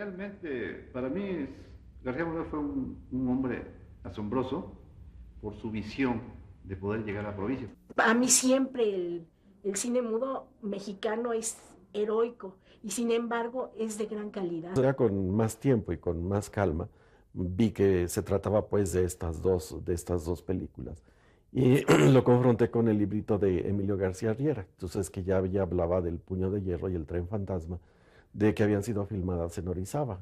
realmente, para mí, García Moreno fue un hombre asombroso por su visión de poder llegar a la provincia. A mí siempre el cine mudo mexicano es heroico y sin embargo es de gran calidad. Ya con más tiempo y con más calma vi que se trataba pues de estas dos películas. Y lo confronté con el librito de Emilio García Riera, entonces que ya hablaba del Puño de Hierro y el Tren Fantasma, de que habían sido filmadas en Orizaba.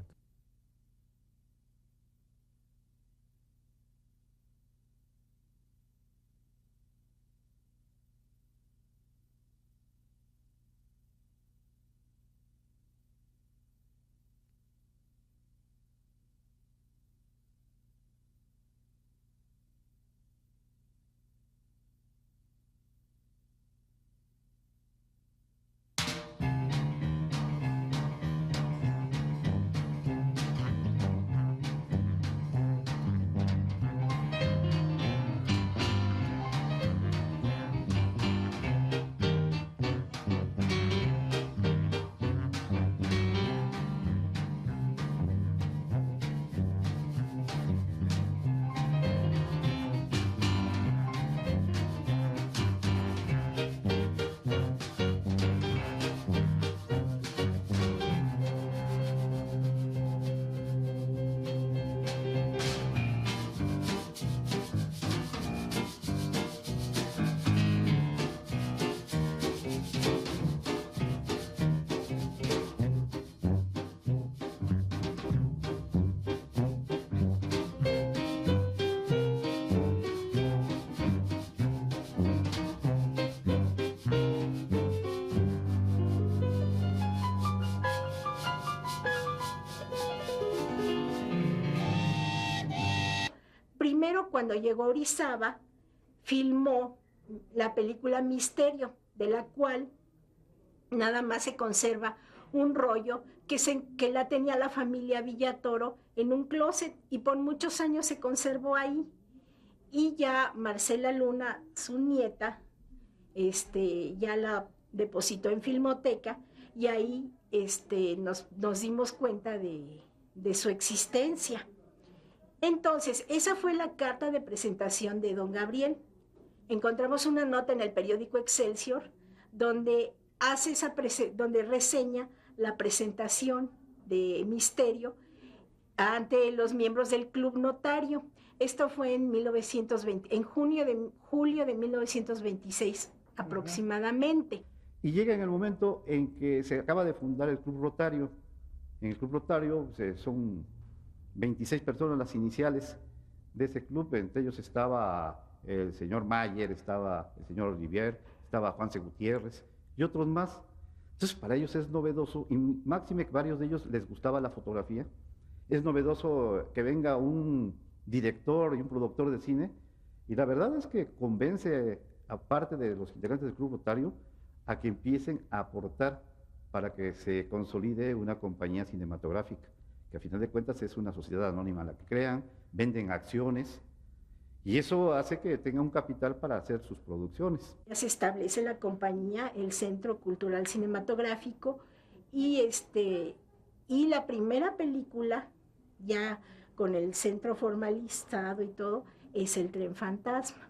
Primero, cuando llegó a Orizaba, filmó la película Misterio, de la cual nada más se conserva un rollo que la tenía la familia Villatoro en un closet y por muchos años se conservó ahí. Y ya Marcela Luna, su nieta, ya la depositó en Filmoteca y ahí nos dimos cuenta de su existencia. Entonces, esa fue la carta de presentación de don Gabriel. Encontramos una nota en el periódico Excelsior donde donde reseña la presentación de Misterio ante los miembros del Club Notario. Esto fue en 1920, en julio de 1926 aproximadamente. Y llega en el momento en que se acaba de fundar el Club Rotario. En el Club Rotario son 26 personas las iniciales de ese club, entre ellos estaba el señor Mayer, estaba el señor Olivier, estaba Juanse Gutiérrez y otros más. Entonces para ellos es novedoso, y máxime que varios de ellos les gustaba la fotografía, es novedoso que venga un director y un productor de cine, y la verdad es que convence a parte de los integrantes del Club Rotario a que empiecen a aportar para que se consolide una compañía cinematográfica, que a final de cuentas es una sociedad anónima la que crean, venden acciones, y eso hace que tenga un capital para hacer sus producciones. Ya se establece la compañía, el Centro Cultural Cinematográfico, y la primera película, ya con el centro formalizado y todo, es El Tren Fantasma.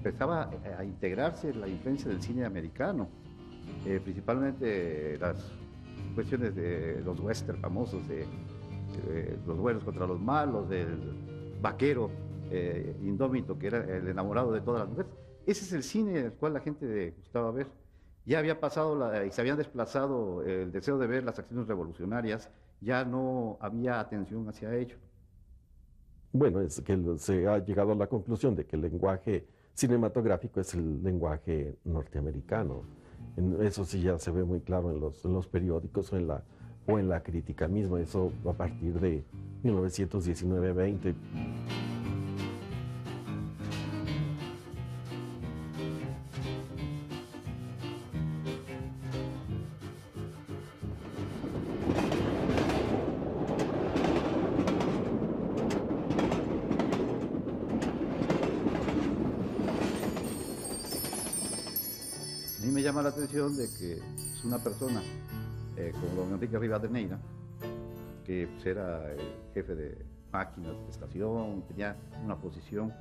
Empezaba a integrarse la influencia del cine americano, principalmente las cuestiones de los western famosos, de los buenos contra los malos, del vaquero indómito que era el enamorado de todas las mujeres. Ese es el cine al cual la gente le gustaba ver. Ya había pasado y se habían desplazado el deseo de ver las acciones revolucionarias, ya no había atención hacia ello. Bueno, es que se ha llegado a la conclusión de que el lenguaje cinematográfico es el lenguaje norteamericano. Eso sí ya se ve muy claro en los periódicos o en la crítica misma, eso a partir de 1919-20. A mí me llama la atención de que es una persona como don Enrique Rivadeneira, que pues, era el jefe de máquinas de estación, tenía una posición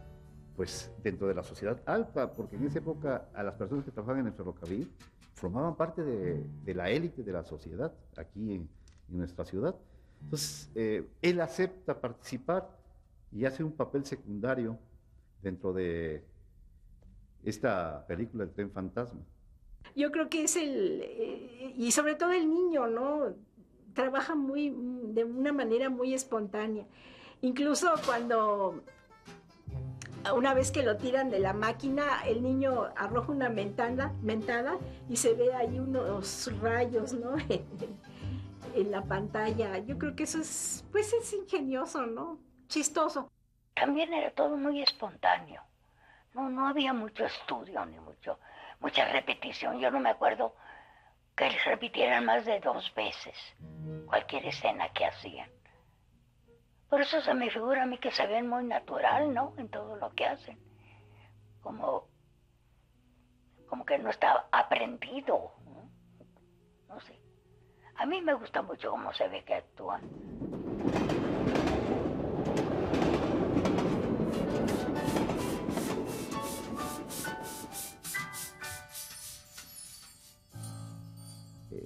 pues dentro de la sociedad alta, porque en esa época a las personas que trabajaban en el ferrocarril formaban parte de la élite de la sociedad aquí en nuestra ciudad. Entonces, él acepta participar y hace un papel secundario dentro de esta película El Tren Fantasma. Yo creo que es y sobre todo el niño, ¿no? Trabaja de una manera muy espontánea. Incluso cuando una vez que lo tiran de la máquina, el niño arroja una mentada y se ve ahí unos rayos, ¿no? En la pantalla. Yo creo que eso es, pues es ingenioso, ¿no? Chistoso. También era todo muy espontáneo. No había mucho estudio ni mucha repetición. Yo no me acuerdo que les repitieran más de 2 veces cualquier escena que hacían. Por eso se me figura a mí que se ven muy natural, ¿no? En todo lo que hacen. Como que no está aprendido, ¿no? No sé. A mí me gusta mucho cómo se ve que actúan.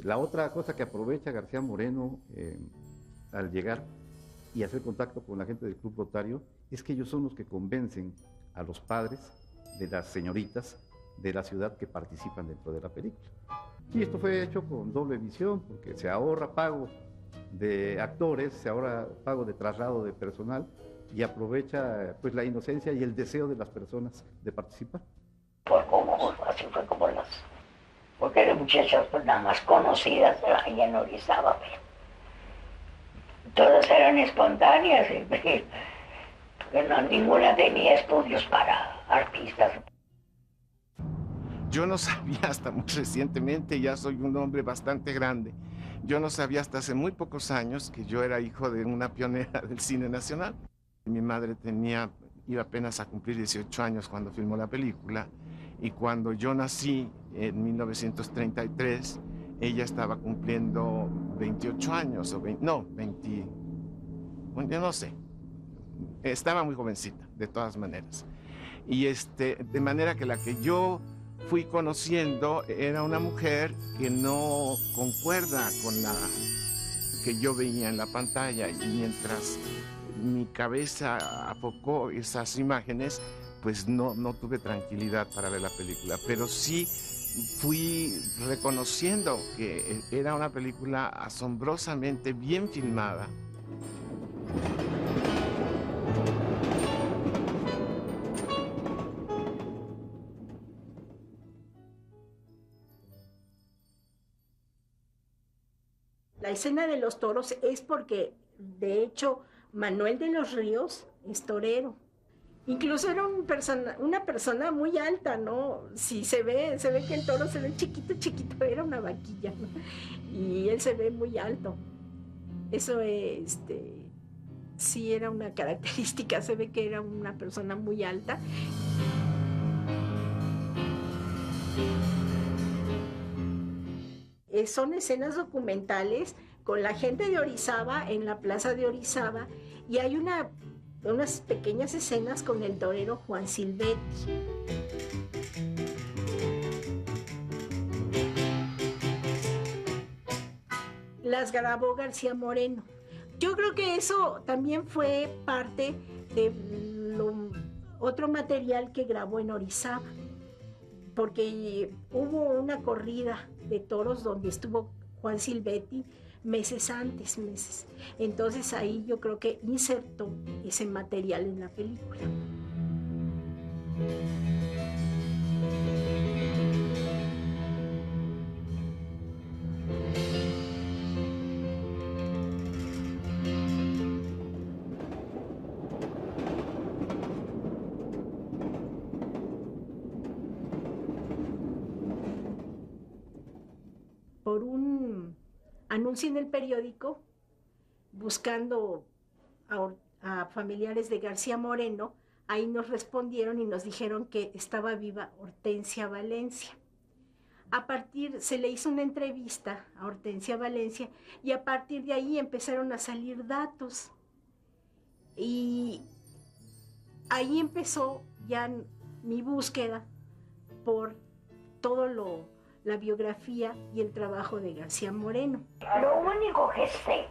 La otra cosa que aprovecha García Moreno al llegar y hacer contacto con la gente del Club Rotario es que ellos son los que convencen a los padres de las señoritas de la ciudad que participan dentro de la película. Y esto fue hecho con doble visión, porque se ahorra pago de actores, se ahorra pago de traslado de personal y aprovecha pues la inocencia y el deseo de las personas de participar. Así fue como porque eran muchachas pues nada más conocidas allá en Orizaba, pero todas eran espontáneas, porque ninguna tenía estudios para artistas. Yo no sabía hasta muy recientemente, ya soy un hombre bastante grande, yo no sabía hasta hace muy pocos años que yo era hijo de una pionera del cine nacional. Mi madre iba apenas a cumplir 18 años cuando filmó la película, y cuando yo nací en 1933, ella estaba cumpliendo 28 años, o 20, bueno, yo no sé, estaba muy jovencita, de todas maneras. Y de manera que la que yo fui conociendo era una mujer que no concuerda con la que yo veía en la pantalla, y mientras mi cabeza afocó esas imágenes, pues no tuve tranquilidad para ver la película, pero sí fui reconociendo que era una película asombrosamente bien filmada. La escena de los toros es porque, de hecho, Manuel de los Ríos es torero. Incluso era una persona muy alta, ¿no? Si se ve que el toro se ve chiquito, era una vaquilla, ¿no? Y él se ve muy alto. Eso, sí era una característica, se ve que era una persona muy alta. Son escenas documentales con la gente de Orizaba, en la plaza de Orizaba, y hay unas pequeñas escenas con el torero Juan Silvetti. Las grabó García Moreno. Yo creo que eso también fue parte de otro material que grabó en Orizaba. porque hubo una corrida de toros donde estuvo Juan Silvetti meses antes. Entonces ahí yo creo que insertó ese material en la película. Por un anuncio en el periódico, buscando a familiares de García Moreno, ahí nos respondieron y nos dijeron que estaba viva Hortensia Valencia. Se le hizo una entrevista a Hortensia Valencia y a partir de ahí empezaron a salir datos. Y ahí empezó ya mi búsqueda por todo la biografía y el trabajo de García Moreno. Lo único que sé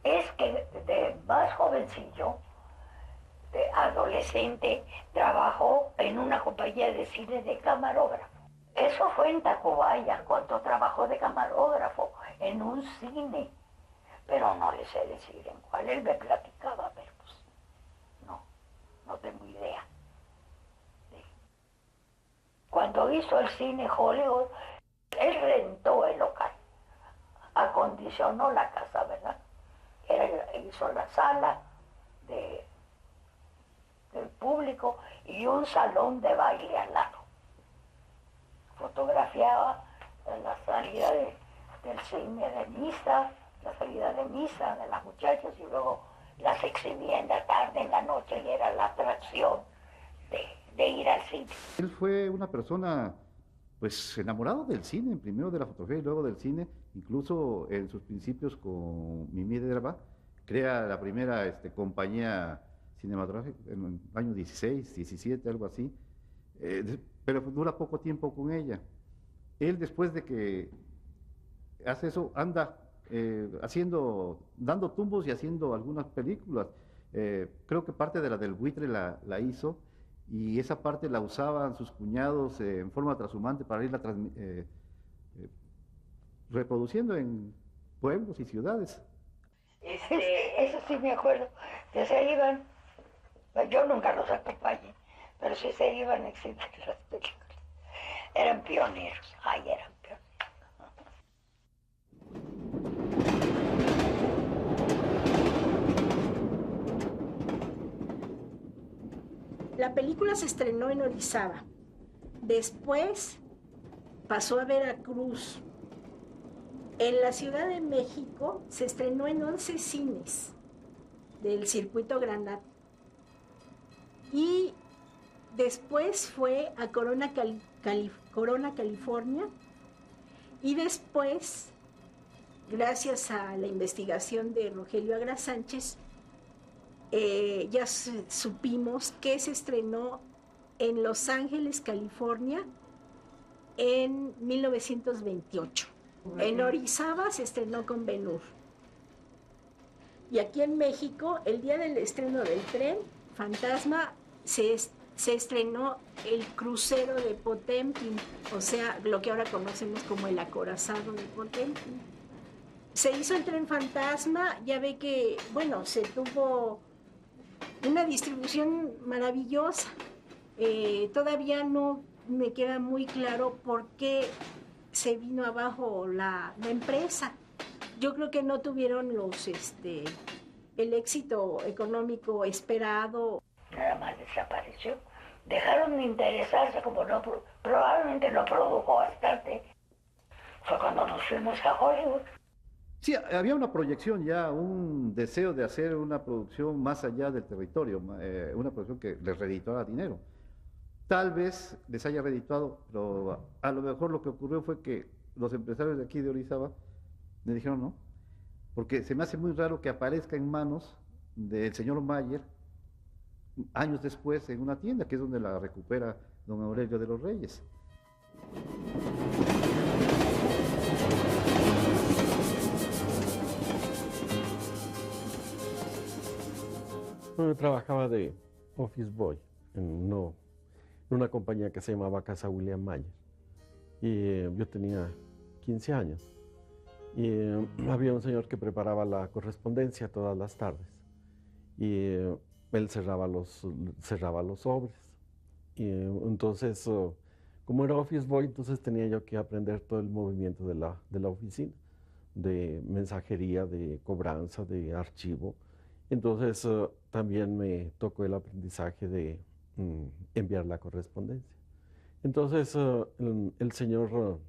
es que de más jovencillo, de adolescente, trabajó en una compañía de cine de camarógrafo. Eso fue en Tacubaya, cuando trabajó de camarógrafo en un cine. Pero no le sé decir en cuál. Él me platicaba, pero pues no tengo idea. Cuando hizo el cine Hollywood, él rentó el local, acondicionó la casa, ¿verdad? Hizo la sala del público y un salón de baile al lado. Fotografiaba la salida del cine de misa, la salida de misa de las muchachas y luego las exhibía en la tarde, en la noche, y era la atracción de ir al cine. Él fue una persona pues enamorado del cine, primero de la fotografía y luego del cine. Incluso en sus principios con Mimí Derba crea la primera compañía cinematográfica en el año 16, 17, algo así, pero dura poco tiempo con ella. Él, después de que hace eso, anda dando tumbos y haciendo algunas películas. Creo que parte de la del buitre la hizo, y esa parte la usaban sus cuñados en forma transhumante para irla reproduciendo en pueblos y ciudades. Eso sí me acuerdo, que se iban, yo nunca los acompañé, pero sí se iban a exhibir las películas. Eran pioneros, eran pioneros. La película se estrenó en Orizaba, después pasó a Veracruz. En la Ciudad de México se estrenó en 11 cines del circuito Granada. Y después fue a Corona, California. Y después, gracias a la investigación de Rogelio Agra Sánchez, ya supimos que se estrenó en Los Ángeles, California, en 1928. En Orizaba se estrenó con Ben-Hur. Y aquí en México, el día del estreno del Tren Fantasma, se estrenó el crucero de Potemkin, o sea, lo que ahora conocemos como el acorazado de Potemkin. Se hizo el Tren Fantasma, ya ve que, bueno, se tuvo una distribución maravillosa. Todavía no me queda muy claro por qué se vino abajo la empresa. Yo creo que no tuvieron el éxito económico esperado. Nada más desapareció. Dejaron de interesarse, como probablemente no produjo bastante. Fue cuando nos fuimos a Hollywood. Sí, había una proyección ya, un deseo de hacer una producción más allá del territorio, una producción que les redituara dinero. Tal vez les haya redituado, pero a lo mejor lo que ocurrió fue que los empresarios de aquí de Orizaba me dijeron no, porque se me hace muy raro que aparezca en manos del señor Mayer años después en una tienda, que es donde la recupera don Aurelio de los Reyes. Yo trabajaba de office boy, en una compañía que se llamaba Casa William Mayer. Y yo tenía 15 años. Y había un señor que preparaba la correspondencia todas las tardes. Y él cerraba los sobres. Y entonces, como era office boy, entonces tenía yo que aprender todo el movimiento de la oficina, de mensajería, de cobranza, de archivo. Entonces, también me tocó el aprendizaje de enviar la correspondencia. Entonces, el señor,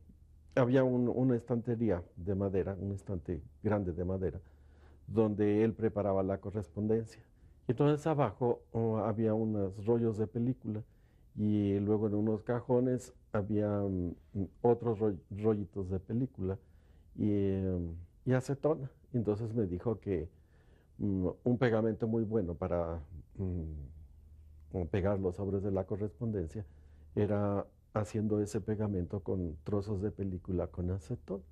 había una estantería de madera, un estante grande de madera, donde él preparaba la correspondencia. Y entonces abajo había unos rollos de película y luego en unos cajones había otros rollitos de película y acetona. Entonces me dijo que un pegamento muy bueno para pegar los sobres de la correspondencia era haciendo ese pegamento con trozos de película con acetona.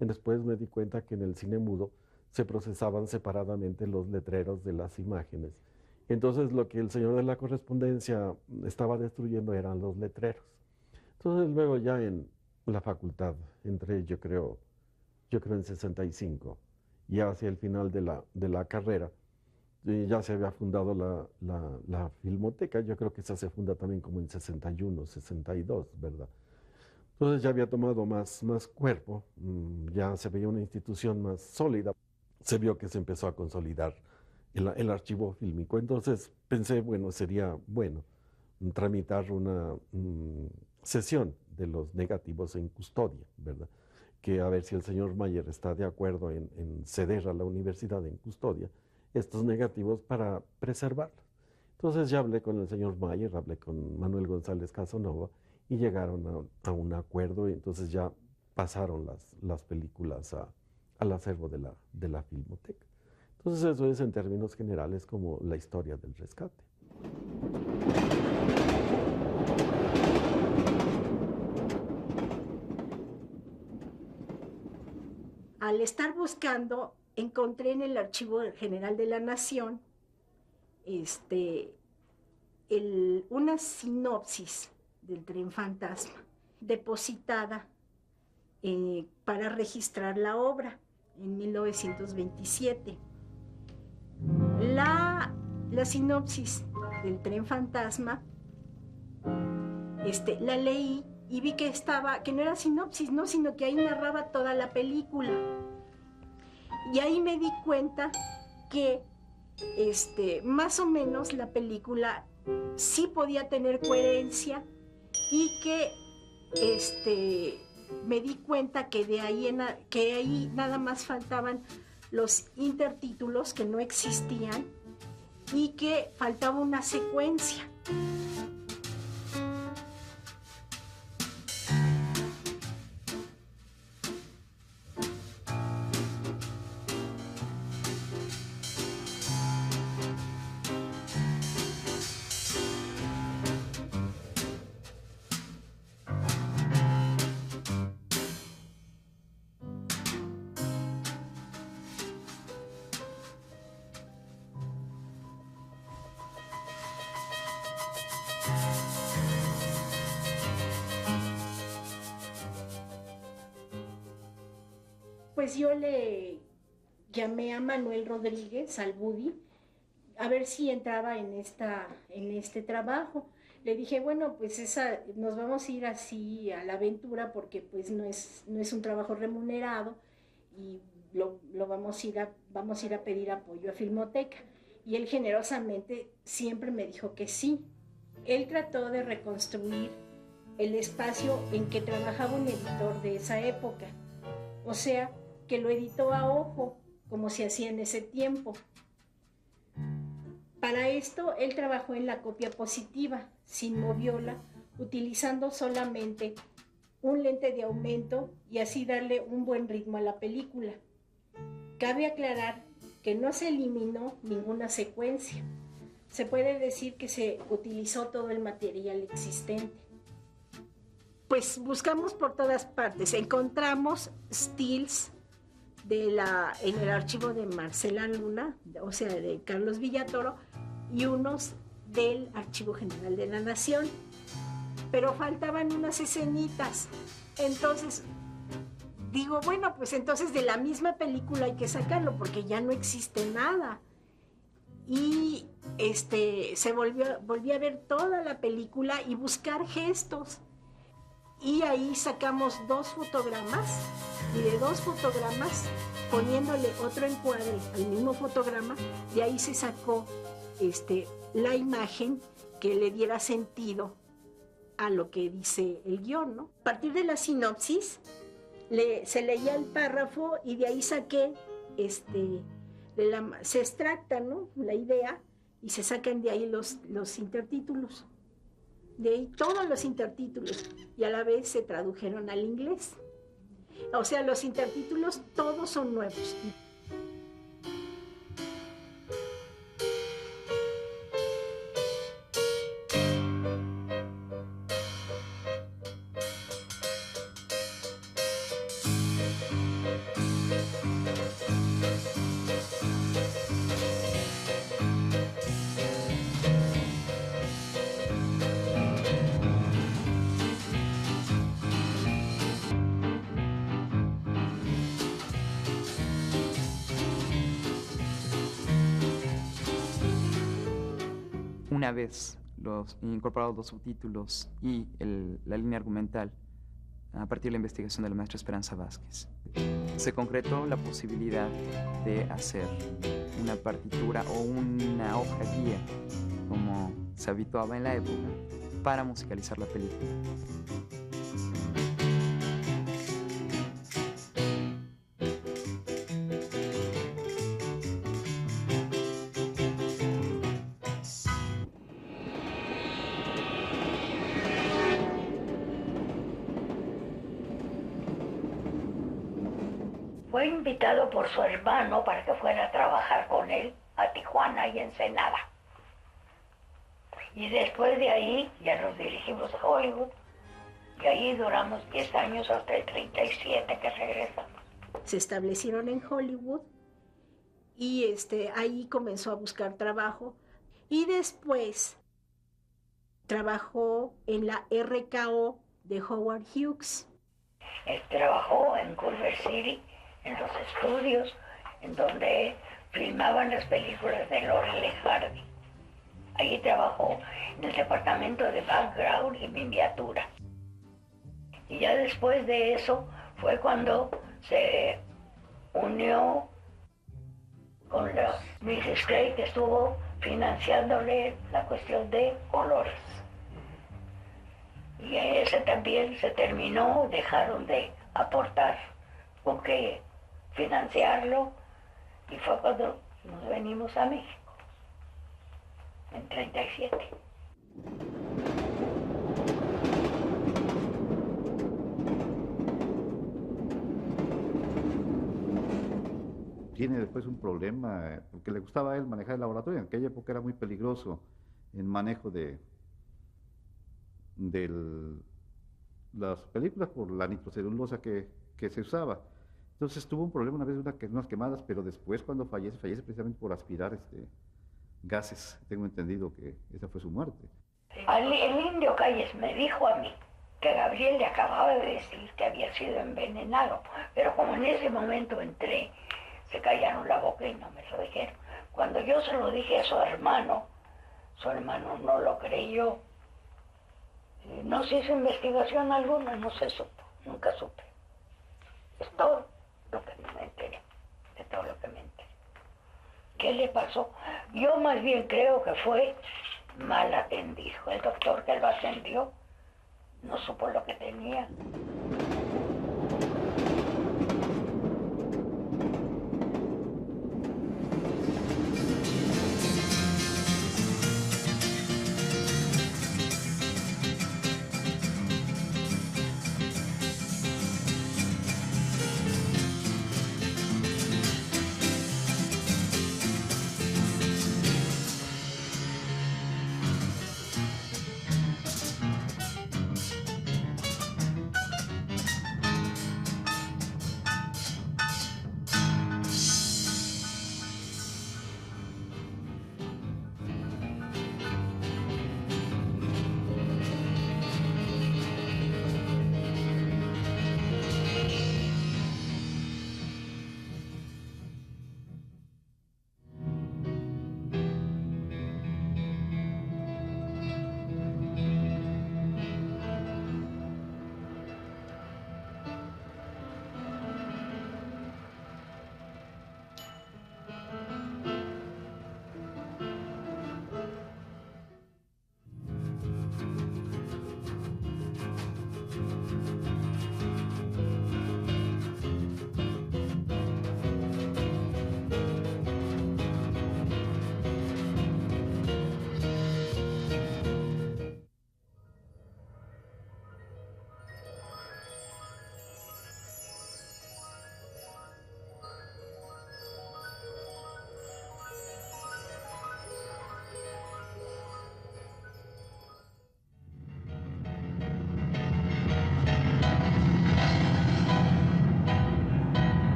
Y después me di cuenta que en el cine mudo se procesaban separadamente los letreros de las imágenes. Entonces lo que el señor de la correspondencia estaba destruyendo eran los letreros. Entonces luego ya en la facultad, entré yo creo en 65, ya hacia el final de la carrera, ya se había fundado la Filmoteca. Yo creo que esa se funda también como en 61, 62, ¿verdad? Entonces ya había tomado más cuerpo, ya se veía una institución más sólida. Se vio que se empezó a consolidar el archivo fílmico. Entonces pensé, bueno, sería bueno tramitar una sesión de los negativos en custodia, ¿verdad? Que a ver si el señor Mayer está de acuerdo en ceder a la universidad en custodia estos negativos para preservarlos. Entonces ya hablé con el señor Mayer, hablé con Manuel González Casanova y llegaron a un acuerdo, y entonces ya pasaron las películas al acervo de la Filmoteca. Entonces eso es en términos generales como la historia del rescate. Al estar buscando, encontré en el Archivo General de la Nación una sinopsis del Tren Fantasma, depositada para registrar la obra en 1927. La sinopsis del Tren Fantasma, la leí y vi que no era sinopsis, no, sino que ahí narraba toda la película. Y ahí me di cuenta que más o menos la película sí podía tener coherencia y que me di cuenta que que ahí nada más faltaban los intertítulos que no existían y que faltaba una secuencia. Pues yo le llamé a Manuel Rodríguez, al Budi, a ver si entraba en este trabajo. Le dije, bueno, pues nos vamos a ir así a la aventura porque pues no es un trabajo remunerado y vamos a ir a pedir apoyo a Filmoteca. Y él generosamente siempre me dijo que sí. Él trató de reconstruir el espacio en que trabajaba un editor de esa época. O sea, que lo editó a ojo, como se hacía en ese tiempo. Para esto, él trabajó en la copia positiva, sin moviola, utilizando solamente un lente de aumento y así darle un buen ritmo a la película. Cabe aclarar que no se eliminó ninguna secuencia. Se puede decir que se utilizó todo el material existente. Pues buscamos por todas partes. Encontramos stills en el archivo de Marcela Luna, o sea, de Carlos Villatoro, y unos del Archivo General de la Nación. pero faltaban unas escenitas. Entonces, digo, bueno, pues entonces de la misma película hay que sacarlo porque ya no existe nada. Y volví a ver toda la película y buscar gestos. Y ahí sacamos 2 fotogramas, y de 2 fotogramas, poniéndole otro encuadre al mismo fotograma, de ahí se sacó la imagen que le diera sentido a lo que dice el guión, ¿no? A partir de la sinopsis, se leía el párrafo y de ahí saqué, se extracta, ¿no?, la idea y se sacan de ahí los intertítulos. De ahí todos los intertítulos y a la vez se tradujeron al inglés. O sea, los intertítulos todos son nuevos. Una vez incorporados los subtítulos y la línea argumental, a partir de la investigación de la maestra Esperanza Vázquez, se concretó la posibilidad de hacer una partitura o una hoja guía, como se habituaba en la época, para musicalizar la película. Fue invitado por su hermano para que fuera a trabajar con él a Tijuana y Ensenada. Y después de ahí ya nos dirigimos a Hollywood y ahí duramos 10 años hasta el 37 que regresamos. Se establecieron en Hollywood y ahí comenzó a buscar trabajo y después trabajó en la RKO de Howard Hughes. Él trabajó en Culver City, en los estudios en donde filmaban las películas de Laurel y Hardy. Allí trabajó en el departamento de background y miniatura. Y ya después de eso fue cuando se unió con la Mrs. Craig, que estuvo financiándole la cuestión de colores. Y ese también se terminó, dejaron de aportar con que financiarlo y fue cuando nos venimos a México, en 37. Tiene después un problema, porque le gustaba a él manejar el laboratorio. En aquella época era muy peligroso el manejo de las películas por la nitrocelulosa que se usaba. Entonces tuvo un problema una vez, unas quemadas, pero después cuando fallece precisamente por aspirar gases. Tengo entendido que esa fue su muerte. El indio Calles me dijo a mí que Gabriel le acababa de decir que había sido envenenado, pero como en ese momento entré, se callaron la boca y no me lo dijeron. Cuando yo se lo dije a su hermano no lo creyó. No se hizo investigación alguna, no se supo, nunca supe. Es todo lo que me enteré, de todo lo que me enteré. ¿Qué le pasó? Yo más bien creo que fue mal atendido. El doctor que lo atendió no supo lo que tenía.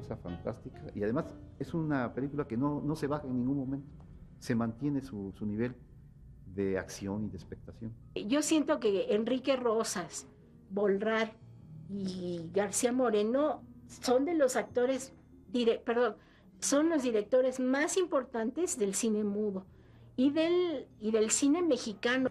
cosa fantástica. Y además es una película que no se baja en ningún momento. Se mantiene su nivel de acción y de expectación. Yo siento que Enrique Rosas, Volrad y García Moreno son de los actores, son los directores más importantes del cine mudo y del cine mexicano.